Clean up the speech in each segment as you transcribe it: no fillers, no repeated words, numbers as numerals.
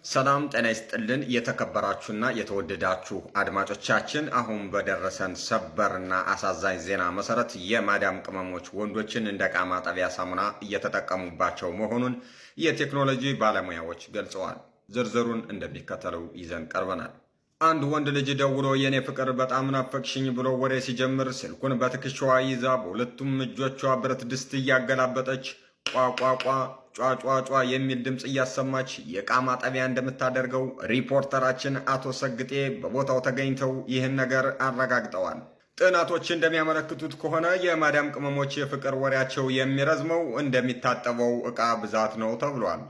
ሰላም ጤና ይስጥልን የተከበራችሁና የተወደዳችሁ አድማጮቻችን አሁን በደረሰን ሰበርና አሳዛኝ ዜና መሰረት የማዳም ቅመሞች ወንዶችን እንደ ዕቃ ማጠቢያ ሳሙና እየተጠቀሙባቸው መሆኑን የቴክኖሎጂ ባለሙያዎች ገልጸዋል። ዝርዝሩን እንደሚከተለው ይዘን ቀርበናል። አንድ ወንድ ልጅ ደውሎ የኔ ፍቅር በጣም ናፈቅሽኝ ብሎ ወሬ ሲጀምር ስልኩን በትከሻዋ ይዛ በሁለቱም እጆቿ ብረት ድስት እያገላበጠች ቋቋቋ ጫጫጫ የሚል ድምጽ እያሰማች የዕቃ ማጠቢያ እንደምታደርገው ሪፖርተራችን አቶ ሰግጤ በቦታው ተገኝተው ይህን ነገር አረጋግጠዋል። ጥናቶች እንደሚያመለክቱት ከሆነ የማዳም ቅመሞች የፍቅር ወሬያቸው የሚረዝመው እንደሚታጠበው ዕቃ ብዛት ነው ተብሏል።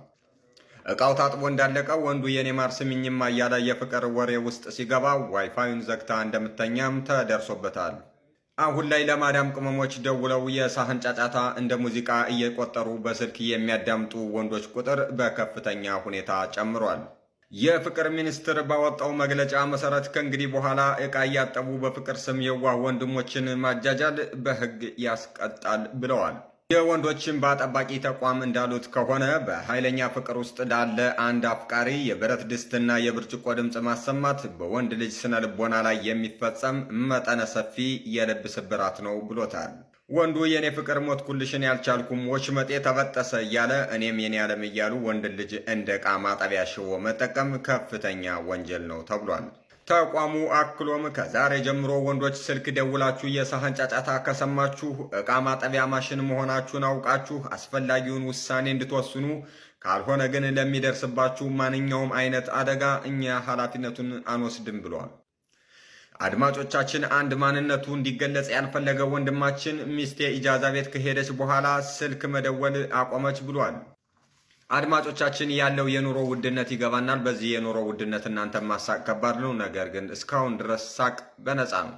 ዕቃው ታጥቦ እንዳለቀ ወንዱ የኔ ማር ስሚኝማ እያለ የፍቅር ወሬ ውስጥ ሲገባ ዋይፋዩን ዘግታ እንደምተኛም ተደርሶበታል። አሁን ላይ ለማዳም ቅመሞች ደውለው የሳህን ጫጫታ እንደ ሙዚቃ እየቆጠሩ በስልክ የሚያዳምጡ ወንዶች ቁጥር በከፍተኛ ሁኔታ ጨምሯል። የፍቅር ሚኒስቴር ባወጣው መግለጫ መሰረት ከእንግዲህ በኋላ ዕቃ እያጠቡ በፍቅር ስም የዋህ ወንድሞችን ማጃጃል በሕግ ያስቀጣል ብለዋል። የወንዶችን በጠባቂ ተቋም እንዳሉት ከሆነ በኃይለኛ ፍቅር ውስጥ ላለ አንድ አፍቃሪ የብረት ድስትና የብርጭቆ ድምፅ ማሰማት በወንድ ልጅ ስነ ልቦና ላይ የሚፈጸም መጠነ ሰፊ የልብ ስብራት ነው ብሎታል። ወንዱ የኔ ፍቅር ሞትኩልሽን ያልቻልኩም ወሽመጤ ተበጠሰ እያለ እኔም የኔ ዓለም እያሉ ወንድ ልጅ እንደ ዕቃ ማጠቢያ ሽቦ መጠቀም ከፍተኛ ወንጀል ነው ተብሏል። ተቋሙ አክሎም ከዛሬ ጀምሮ ወንዶች ስልክ ደውላችሁ የሳህን ጫጫታ ከሰማችሁ ዕቃ ማጠቢያ ማሽን መሆናችሁን አውቃችሁ አስፈላጊውን ውሳኔ እንድትወስኑ፣ ካልሆነ ግን ለሚደርስባችሁ ማንኛውም አይነት አደጋ እኛ ኃላፊነቱን አንወስድም ብሏል። አድማጮቻችን፣ አንድ ማንነቱ እንዲገለጽ ያልፈለገ ወንድማችን ሚስቴ ኢጃዛ ቤት ከሄደች በኋላ ስልክ መደወል አቆመች ብሏል። አድማጮቻችን፣ ያለው የኑሮ ውድነት ይገባናል። በዚህ የኑሮ ውድነት እናንተ ማሳቅ ከባድ ነው። ነገር ግን እስካሁን ድረስ ሳቅ በነፃ ነው።